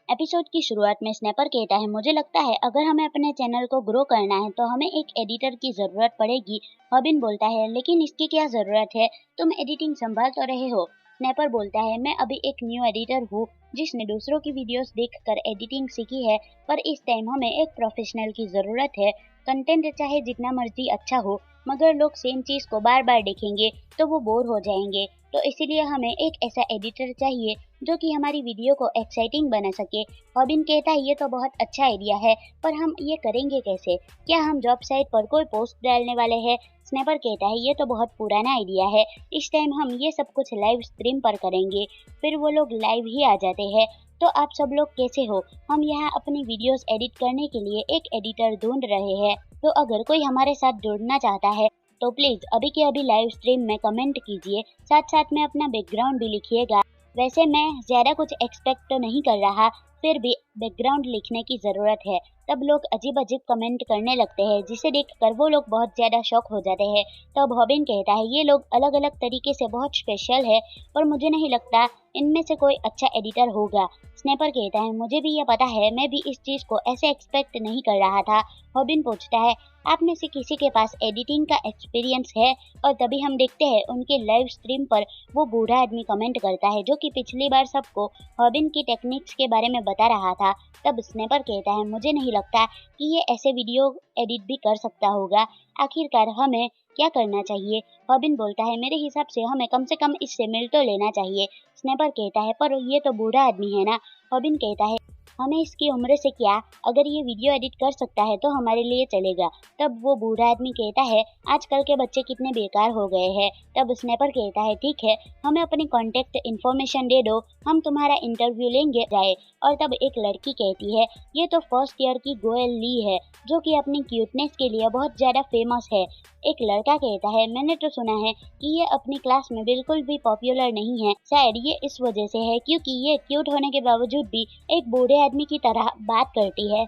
Episode की शुरुआत में स्नैपर कहता है, मुझे लगता है अगर हमें अपने चैनल को ग्रो करना है तो हमें एक एडिटर की जरूरत पड़ेगी। रॉबिन बोलता है, लेकिन इसकी क्या जरूरत है, तुम एडिटिंग संभाल तो रहे हो। स्नैपर बोलता है, मैं अभी एक न्यू एडिटर हूँ जिसने दूसरों की वीडियोस देखकर एडिटिंग सीखी है, पर इस टाइम हमें एक प्रोफेशनल की जरूरत है। कंटेंट चाहे जितना मर्जी अच्छा हो, मगर लोग सेम चीज को बार बार देखेंगे तो वो बोर हो जाएंगे। तो इसीलिए हमें एक ऐसा एडिटर चाहिए जो कि हमारी वीडियो को एक्साइटिंग बना सके। रॉबिन कहता है, ये तो बहुत अच्छा आइडिया है, पर हम ये करेंगे कैसे? क्या हम जॉब साइट पर कोई पोस्ट डालने वाले हैं? स्नैपर कहता है, ये तो बहुत पुराना आइडिया है, इस टाइम हम ये सब कुछ लाइव स्ट्रीम पर करेंगे, फिर वो लोग लाइव ही आ जाते हैं। तो आप सब लोग कैसे हो? हम यहाँ अपनी वीडियोस एडिट करने के लिए एक एडिटर ढूंढ रहे हैं, तो अगर कोई हमारे साथ जुड़ना चाहता है तो प्लीज अभी के अभी लाइव स्ट्रीम में कमेंट कीजिए, साथ साथ में अपना बैकग्राउंड भी लिखिएगा। वैसे मैं ज्यादा कुछ एक्सपेक्ट तो नहीं कर रहा, फिर भी बैकग्राउंड लिखने की जरूरत है। तब लोग अजीब अजीब कमेंट करने लगते हैं, जिसे देखकर वो लोग बहुत ज्यादा शॉक हो जाते हैं। तब रॉबिन कहता है, ये लोग अलग अलग तरीके से बहुत स्पेशल है, पर मुझे नहीं लगता इनमें से कोई अच्छा एडिटर होगा। स्नैपर कहता है, मुझे भी ये पता है, मैं भी इस चीज को ऐसे एक्सपेक्ट नहीं कर रहा था। रॉबिन पूछता है, आप में से किसी के पास एडिटिंग का एक्सपीरियंस है? और तभी हम देखते हैं उनके लाइव स्ट्रीम पर वो बूढ़ा आदमी कमेंट करता है, जो कि पिछली बार सबको रॉबिन की टेक्निक्स के बारे में बता रहा था। तब स्नैपर कहता है, मुझे नहीं लगता कि ये ऐसे वीडियो एडिट भी कर सकता होगा। आखिरकार हमें क्या करना चाहिए? रॉबिन बोलता है, मेरे हिसाब से हमें कम से कम इससे मिल तो लेना चाहिए। स्नैपर कहता है, पर ये तो बूढ़ा आदमी है ना। रॉबिन कहता है, हमें इसकी उम्र से क्या, अगर ये वीडियो एडिट कर सकता है तो हमारे लिए चलेगा। तब वो बूढ़ा आदमी कहता है, आजकल के बच्चे कितने बेकार हो गए हैं। तब स्नैपर कहता है, ठीक है, हमें अपनी कॉन्टेक्ट इन्फॉर्मेशन दे दो, हम तुम्हारा इंटरव्यू लेंगे जाए। और तब एक लड़की कहती है, ये तो फर्स्ट ईयर की गोयल ली है, जो कि अपनी क्यूटनेस के लिए बहुत ज्यादा फेमस है। एक लड़का कहता है, मैंने तो सुना है कि ये अपनी क्लास में बिल्कुल भी पॉपुलर नहीं है, शायद ये इस वजह से है क्योंकि ये क्यूट होने के बावजूद भी एक बूढ़े आदमी की तरह बात करती है।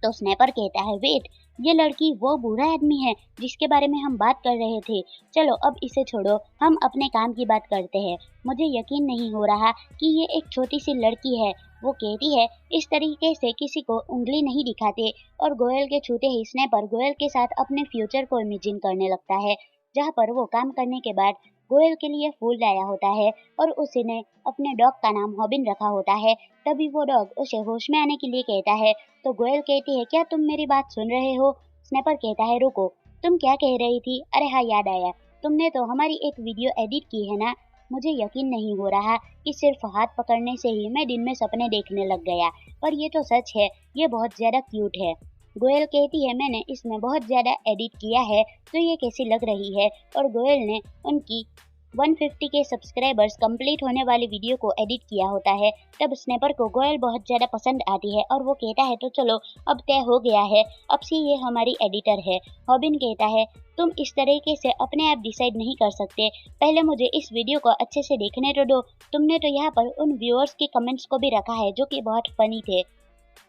तो स्नैपर कहता है, वेट, ये लड़की वो बूढ़ा आदमी है जिसके बारे में हम बात कर रहे थे। चलो अब इसे छोड़ो, हम अपने काम की बात करते हैं। मुझे यकीन नहीं हो रहा कि ये एक छोटी सी लड़की है। वो कहती है, इस तरीके से किसी को उंगली नहीं दिखाते। और गोयल के छूते ही स्नैपर गोयल के साथ अपने फ्यूचर को इमेजिन करने लगता है, जहाँ पर वो काम करने के बाद गोयल के लिए फूल लाया होता है और उसने अपने डॉग का नाम रॉबिन रखा होता है। तभी वो डॉग उसे होश में आने के लिए कहता है। तो गोयल कहती है, क्या तुम मेरी बात सुन रहे हो? स्नैपर कहता है, रुको, तुम क्या कह रही थी? अरे हाँ, याद आया, तुमने तो हमारी एक वीडियो एडिट की है ना। मुझे यकीन नहीं हो रहा कि सिर्फ हाथ पकड़ने से ही मैं दिन में सपने देखने लग गया, पर ये तो सच है, ये बहुत ज्यादा क्यूट है। गोयल कहती है, मैंने इसमें बहुत ज्यादा एडिट किया है, तो ये कैसी लग रही है? और गोयल ने उनकी 150 के सब्सक्राइबर्स कंप्लीट होने वाली वीडियो को एडिट किया होता है। तब स्नैपर को गोयल बहुत ज्यादा पसंद आती है और वो कहता है, तो चलो अब तय हो गया है, अब से ये हमारी एडिटर है। रॉबिन कहता है, तुम इस तरीके से अपने आप डिसाइड नहीं कर सकते, पहले मुझे इस वीडियो को अच्छे से देखने तो दो। तुमने तो यहाँ पर उन व्यूअर्स के कमेंट्स को भी रखा है जो कि बहुत फनी थे।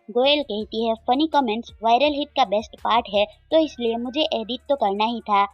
गोयल कहती है, फनी कमेंट्स वायरल हिट का बेस्ट पार्ट है, तो इसलिए मुझे एडिट तो करना ही था।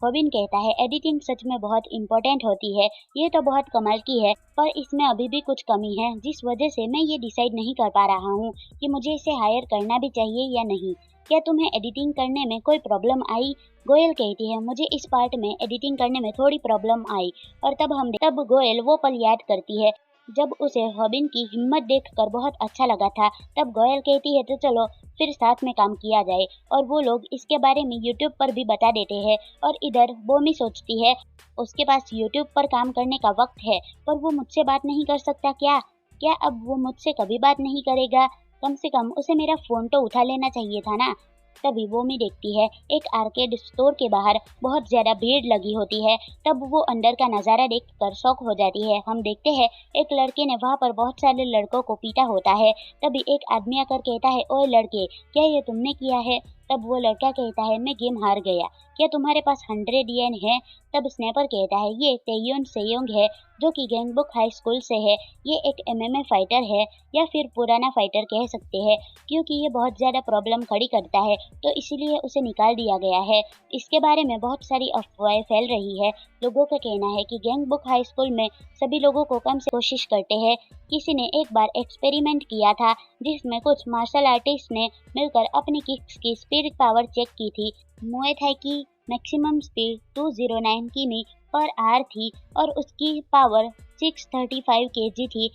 रॉबिन कहता है, एडिटिंग सच में बहुत इम्पोर्टेंट होती है, ये तो बहुत कमाल की है, पर इसमें अभी भी कुछ कमी है, जिस वजह से मैं ये डिसाइड नहीं कर पा रहा हूँ कि मुझे इसे हायर करना भी चाहिए या नहीं। क्या तुम्हें एडिटिंग करने में कोई प्रॉब्लम आई? गोयल कहती है, मुझे इस पार्ट में एडिटिंग करने में थोड़ी प्रॉब्लम आई। और तब गोयल वो पल याद करती है जब उसे रॉबिन की हिम्मत देखकर बहुत अच्छा लगा था। तब गोयल कहती है, तो चलो फिर साथ में काम किया जाए। और वो लोग इसके बारे में यूट्यूब पर भी बता देते हैं। और इधर बोमी सोचती है, उसके पास यूट्यूब पर काम करने का वक्त है, पर वो मुझसे बात नहीं कर सकता क्या? क्या अब वो मुझसे कभी बात नहीं करेगा? कम से कम उसे मेरा फोन तो उठा लेना चाहिए था ना। तभी बोमी देखती है, एक आर्केड स्टोर के बाहर बहुत ज्यादा भीड़ लगी होती है। तब वो अंदर का नजारा देखकर शॉक हो जाती है। हम देखते हैं एक लड़के ने वहाँ पर बहुत सारे लड़कों को पीटा होता है। तभी एक आदमी आकर कहता है, ओए लड़के, क्या ये तुमने किया है? तब वो लड़का कहता है मैं गेम हार गया, क्या तुम्हारे पास 100 येन है? तब स्नैपर कहता है ये तेयोन सेयोंग है जो कि गैंगबुक हाई स्कूल से है। ये एक एमएमए फाइटर है या फिर पुराना फाइटर कह सकते हैं, क्योंकि ये बहुत ज़्यादा प्रॉब्लम खड़ी करता है तो इसीलिए उसे निकाल दिया गया है। इसके बारे में बहुत सारी अफवाहें फैल रही है। लोगों का कहना है कि गैंगबुक हाई स्कूल में सभी लोगों को कम से कोशिश करते हैं। किसी ने एक बार एक्सपेरिमेंट किया था जिसमें कुछ मार्शल आर्टिस्ट ने मिलकर अपनी किक्स की स्पीड पावर चेक की थी। मुए थाई की मैक्सिमम स्पीड 209 किमी पर आवर थी और उसकी पावर 635 केजी थी।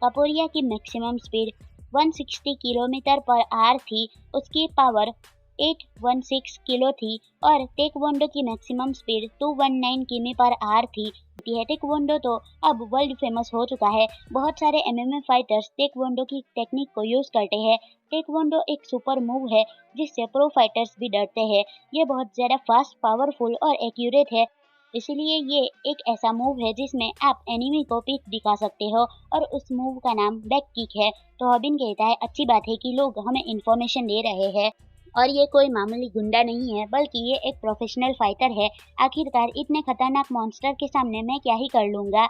कपोरिया की maximum speed 160 kilometre per hour थी, उसकी पावर 816 किलो थी और टेकवोंडो की मैक्सिमम स्पीड 219 किमी पर आवर थी। टेकवोंडो तो अब वर्ल्ड फेमस हो चुका है। बहुत सारे एमएमए फाइटर्स टेकवोंडो की टेक्निक को यूज करते हैं। टेकवोंडो एक सुपर मूव है जिससे प्रो फाइटर्स भी डरते हैं। ये बहुत ज्यादा फास्ट, पावरफुल और एक्यूरेट है। इसीलिए ये एक ऐसा मूव है जिसमें आप एनिमी को पीठ दिखा सकते हो और उस मूव का नाम बैक किक है। तो हॉबिन कहता है अच्छी बात है कि लोग हमें इंफॉर्मेशन दे रहे हैं और ये कोई मामूली गुंडा नहीं है बल्कि ये एक प्रोफेशनल फाइटर है। आखिरकार इतने खतरनाक मॉन्स्टर के सामने मैं क्या ही कर लूंगा,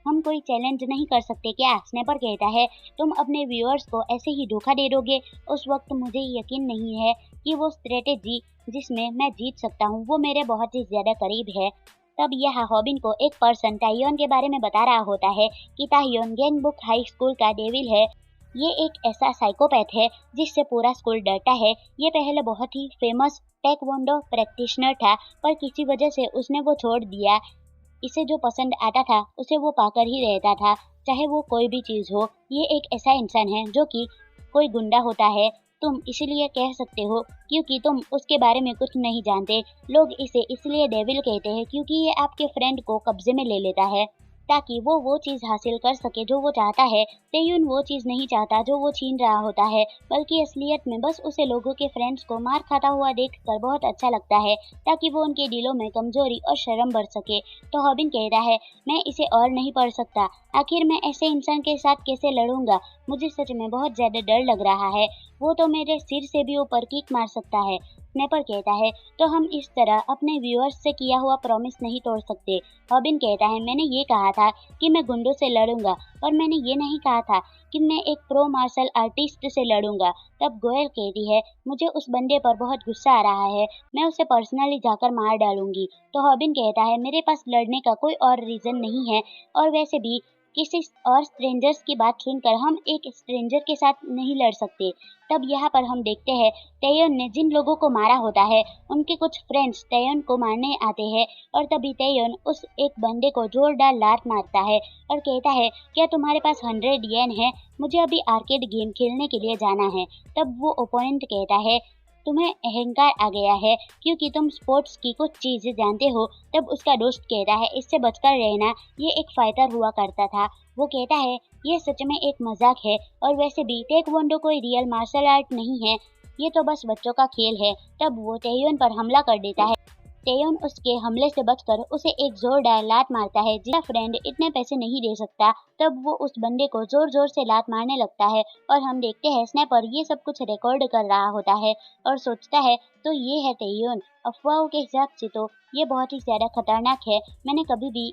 हम कोई चैलेंज नहीं कर सकते क्या? स्नैपर कहता है तुम अपने व्यूअर्स को ऐसे ही धोखा दे दोगे। उस वक्त मुझे यकीन नहीं है कि वो स्ट्रेटेजी जिसमें मैं जीत सकता हूँ वो मेरे बहुत ही ज्यादा करीब है। तब यह हॉबिन को एक पर्सन ताह्योन के बारे में बता रहा होता है कि ताह्योन गैंगबुक हाई स्कूल का डेविल है। ये एक ऐसा साइकोपैथ है जिससे पूरा स्कूल डरता है। ये पहले बहुत ही फेमस टेकवोंडो प्रैक्टिशनर था पर किसी वजह से उसने वो छोड़ दिया। इसे जो पसंद आता था उसे वो पाकर ही रहता था, चाहे वो कोई भी चीज हो। ये एक ऐसा इंसान है जो कि कोई गुंडा होता है, तुम इसलिए कह सकते हो क्योंकि तुम उसके बारे में कुछ नहीं जानते। लोग इसे इसलिए डेविल कहते हैं क्योंकि ये आपके फ्रेंड को कब्जे में ले लेता है ताकि वो चीज हासिल कर सके जो वो चाहता है। तेयुन वो चीज नहीं चाहता जो वो छीन रहा होता है, बल्कि असलियत में बस उसे लोगों के फ्रेंड्स को मार खाता हुआ देखकर बहुत अच्छा लगता है ताकि वो उनके दिलों में कमजोरी और शर्म भर सके। तो हॉबिन कहता है मैं इसे और नहीं पढ़ सकता, आखिर मैं ऐसे इंसान के साथ कैसे लड़ूंगा? मुझे सच में बहुत ज्यादा डर लग रहा है, वो तो मेरे सिर से भी ऊपर किक मार सकता है। स्नैपर कहता है तो हम इस तरह अपने व्यूअर्स से किया हुआ प्रॉमिस नहीं तोड़ सकते। हॉबिन कहता है मैंने ये कहा था कि मैं गुंडों से लड़ूंगा और मैंने ये नहीं कहा था कि मैं एक प्रो मार्शल आर्टिस्ट से लड़ूंगा। तब गोयल कहती है मुझे उस बंदे पर बहुत गुस्सा आ रहा है, मैं उसे पर्सनली जाकर मार डालूंगी। तो हॉबिन कहता है मेरे पास लड़ने का कोई और रीजन नहीं है और वैसे भी किसी और स्ट्रेंजर्स की बात सुनकर हम एक स्ट्रेंजर के साथ नहीं लड़ सकते। तब यहाँ पर हम देखते हैं तेयोन ने जिन लोगों को मारा होता है उनके कुछ फ्रेंड्स तेयोन को मारने आते हैं और तभी तेयोन उस एक बंदे को जोरदार लात मारता है और कहता है क्या तुम्हारे पास 100 येन है? मुझे अभी आर्केड गेम खेलने के लिए जाना है। तब वो ओपोनेंट कहता है तुम्हें अहंकार आ गया है क्योंकि तुम स्पोर्ट्स की कुछ चीजें जानते हो। तब उसका दोस्त कहता है इससे बचकर रहना, ये एक फाइटर हुआ करता था। वो कहता है ये सच में एक मजाक है और वैसे भी टेकवोंडो कोई रियल मार्शल आर्ट नहीं है, ये तो बस बच्चों का खेल है। तब वो तेयोन पर हमला कर देता है। तेयोन उसके हमले से बचकर उसे एक जोरदार लात मारता है। जिसका फ्रेंड इतने पैसे नहीं दे सकता, तब वो उस बंदे को जोर जोर से लात मारने लगता है और हम देखते हैं स्नैपर ये सब कुछ रिकॉर्ड कर रहा होता है और सोचता है तो ये है तेयोन। अफवाहों के हिसाब से तो ये बहुत ही ज्यादा खतरनाक है। मैंने कभी भी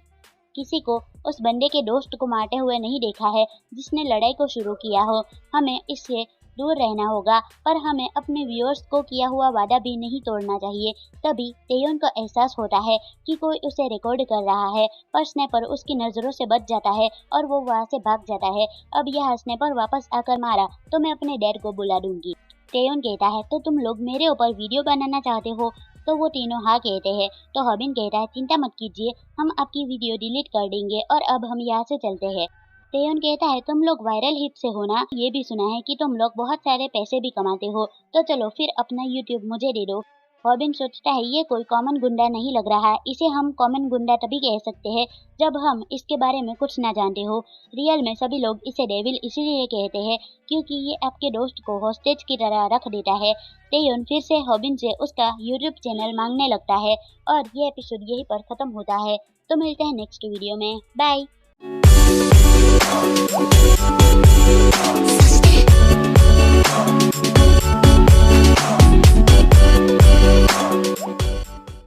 किसी को उस बंदे के दोस्त को मारते हुए नहीं देखा है जिसने लड़ाई को शुरू किया हो। हमें इससे दूर रहना होगा पर हमें अपने व्यूअर्स को किया हुआ वादा भी नहीं तोड़ना चाहिए। तभी तेयोन को एहसास होता है कि कोई उसे रिकॉर्ड कर रहा है पर स्नैपर उसकी नजरों से बच जाता है और वो वहां से भाग जाता है। अब यह स्नैपर वापस आकर मारा तो मैं अपने डैड को बुला दूंगी। तेयोन कहता है तो तुम लोग मेरे ऊपर वीडियो बनाना चाहते हो? तो वो तीनों हाँ कहते हैं। तो हॉबिन कहता है चिंता मत कीजिए, हम आपकी वीडियो डिलीट कर देंगे और अब हम यहाँ से चलते हैं। तेयोन कहता है तुम लोग वायरल हिट से हो ना, ये भी सुना है कि तुम लोग बहुत सारे पैसे भी कमाते हो, तो चलो फिर अपना यूट्यूब मुझे दे दो। हॉबिन सोचता है ये कोई कॉमन गुंडा नहीं लग रहा है, इसे हम कॉमन गुंडा तभी कह सकते हैं जब हम इसके बारे में कुछ ना जानते हो। रियल में सभी लोग इसे डेविल इसीलिए कहते हैं क्योंकि ये आपके दोस्त को हॉस्टेज की तरह रख देता है। तेयोन फिर से हॉबिन से उसका यूट्यूब चैनल मांगने लगता है और ये एपिसोड यहीं पर खत्म होता है। तो मिलते हैं नेक्स्ट वीडियो में, बाय।